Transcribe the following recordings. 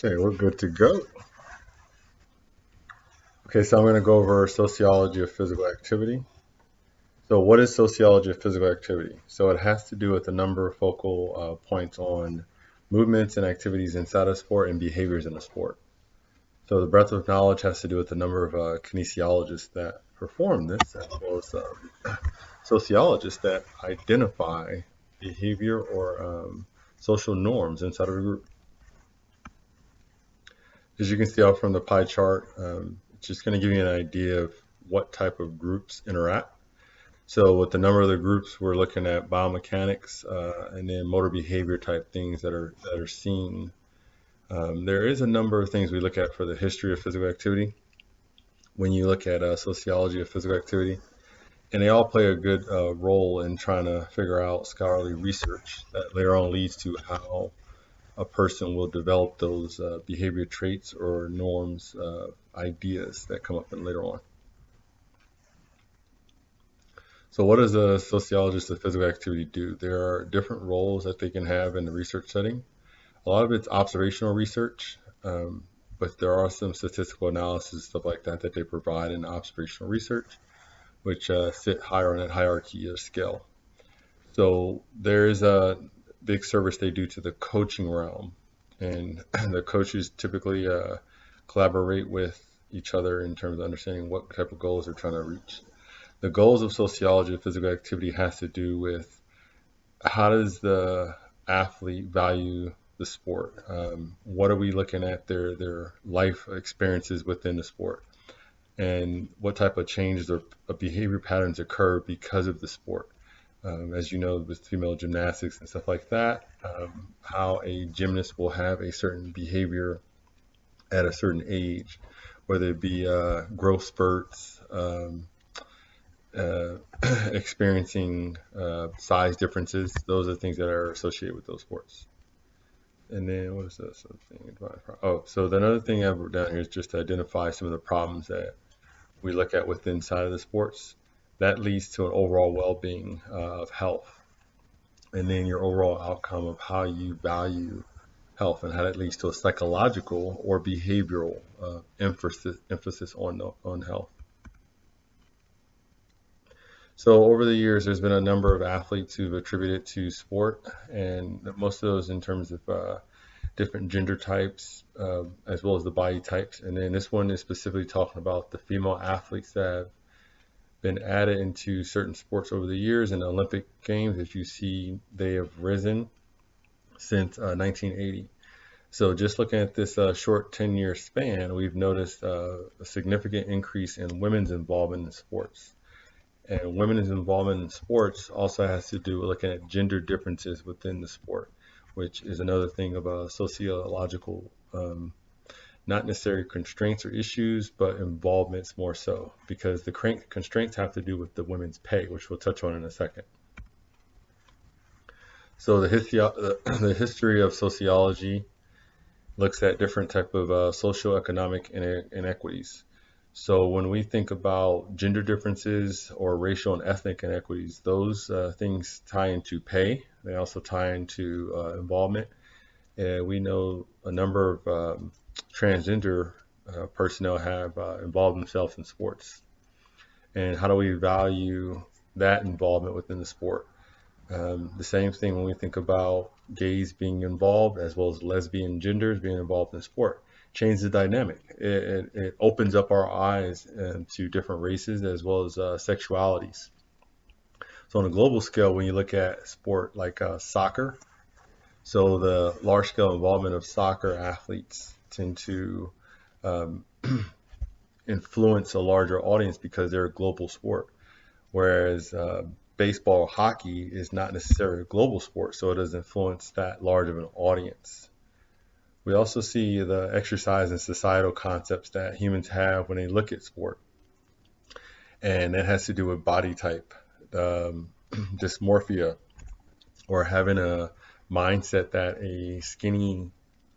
Okay, we're good to go. Okay, so I'm going to go over sociology of physical activity. So, what is sociology of physical activity? So, it has to do with a number of focal points on movements and activities inside of sport and behaviors in a sport. So, the breadth of knowledge has to do with the number of kinesiologists that perform this, as well as sociologists that identify behavior or social norms inside of a group. As you can see out from the pie chart, it's just going to give you an idea of what type of groups interact. So with the number of the groups, we're looking at biomechanics and then motor behavior type things that are seen. There is a number of things we look at for the history of physical activity when you look at sociology of physical activity, and they all play a good role in trying to figure out scholarly research that later on leads to how a person will develop those behavior traits or norms, ideas that come up in later on. So, what does a sociologist of physical activity do? There are different roles that they can have in the research setting. A lot of it's observational research, but there are some statistical analysis, stuff like that, that they provide in observational research, which sit higher on that hierarchy of scale. So, there is a big service they do to the coaching realm, and the coaches typically collaborate with each other in terms of understanding what type of goals they're trying to reach. The goals of sociology of physical activity has to do with how does the athlete value the sport? What are we looking at their life experiences within the sport? And what type of changes or behavior patterns occur because of the sport? As you know, with female gymnastics and stuff like that, how a gymnast will have a certain behavior at a certain age, whether it be growth spurts, uh, experiencing size differences. Those are things that are associated with those sports. And then what is this other thing? Oh, so the another thing I've wrote down here is just to identify some of the problems that we look at within inside of the sports. That leads to an overall well-being of health, and then your overall outcome of how you value health and how that leads to a psychological or behavioral emphasis on health. So over the years, there's been a number of athletes who've attributed to sport, and most of those in terms of different gender types, as well as the body types. And then this one is specifically talking about the female athletes that have been added into certain sports over the years. In the Olympic Games, as you see, they have risen since 1980. So just looking at this short 10-year span, we've noticed a significant increase in women's involvement in sports. And women's involvement in sports also has to do with looking at gender differences within the sport, which is another thing of a sociological, not necessarily constraints or issues, but involvements more so, because the constraints have to do with the women's pay, which we'll touch on in a second. So the history of sociology looks at different type of socioeconomic inequities. So when we think about gender differences or racial and ethnic inequities, those things tie into pay. They also tie into involvement. And we know a number of transgender personnel have involved themselves in sports. And how do we value that involvement within the sport? The same thing when we think about gays being involved as well as lesbian genders being involved in sport. Change the dynamic. It opens up our eyes to different races as well as sexualities. So on a global scale, when you look at sport like soccer, so the large scale involvement of soccer athletes tend to um, influence a larger audience because they're a global sport. Whereas baseball or hockey is not necessarily a global sport, so it doesn't influence that large of an audience. We also see the exercise and societal concepts that humans have when they look at sport, and that has to do with body type, dysmorphia, or having a mindset that a skinny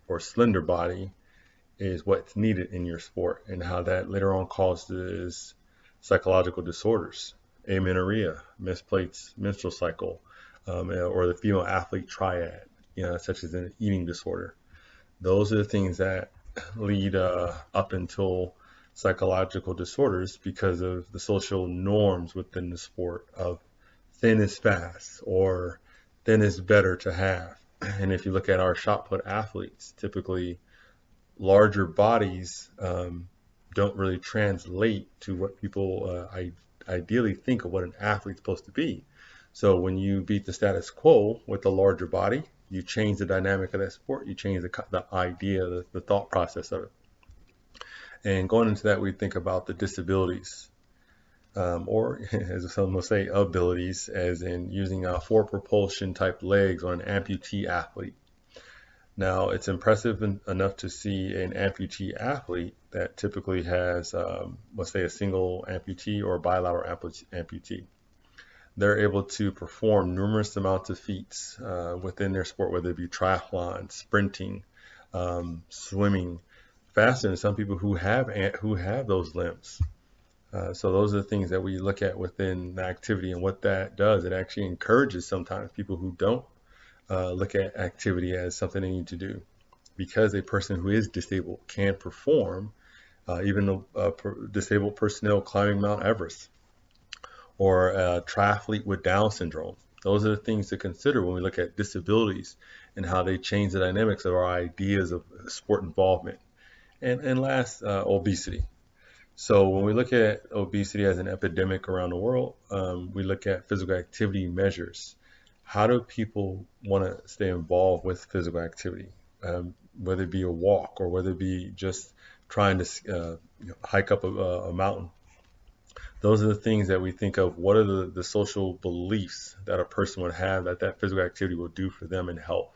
or slender body is what's needed in your sport, and how that later on causes psychological disorders, amenorrhea, misplaced menstrual cycle, or the female athlete triad, such as an eating disorder. Those are the things that lead up until psychological disorders because of the social norms within the sport of thin is fast or thin is better to have. And if you look at our shot put athletes, typically larger bodies don't really translate to what people ideally think of what an athlete's supposed to be. So when you beat the status quo with a larger body, you change the dynamic of that sport. You change the idea, the thought process of it. And going into that, we think about the disabilities, or as some will say, abilities, as in using four propulsion type legs on an amputee athlete. Now, it's impressive enough to see an amputee athlete that typically has, let's say, a single amputee or a bilateral amputee. They're able to perform numerous amounts of feats within their sport, whether it be triathlon, sprinting, swimming, faster than some people who have those limbs. So those are the things that we look at within the activity, and what that does, it actually encourages sometimes people who don't look at activity as something they need to do, because a person who is disabled can perform, even disabled personnel climbing Mount Everest, or a triathlete with Down syndrome. Those are the things to consider when we look at disabilities and how they change the dynamics of our ideas of sport involvement. And last, obesity. So when we look at obesity as an epidemic around the world, we look at physical activity measures. How do people want to stay involved with physical activity, whether it be a walk or whether it be just trying to hike up a mountain? Those are the things that we think of. What are the social beliefs that a person would have that physical activity will do for them in health?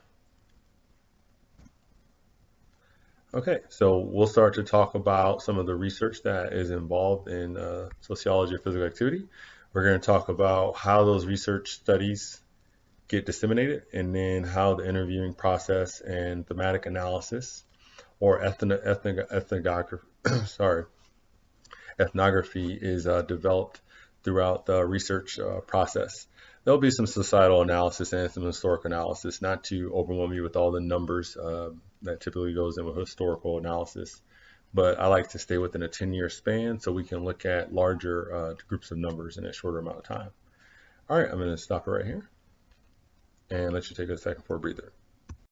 Okay, so we'll start to talk about some of the research that is involved in sociology of physical activity. We're going to talk about how those research studies get disseminated, and then how the interviewing process and thematic analysis, or ethnography, sorry, ethnography is developed throughout the research process. There'll be some societal analysis and some historic analysis, not to overwhelm you with all the numbers that typically goes in with historical analysis. But I like to stay within a 10-year span so we can look at larger groups of numbers in a shorter amount of time. All right, I'm going to stop it right here and let you take a second for a breather.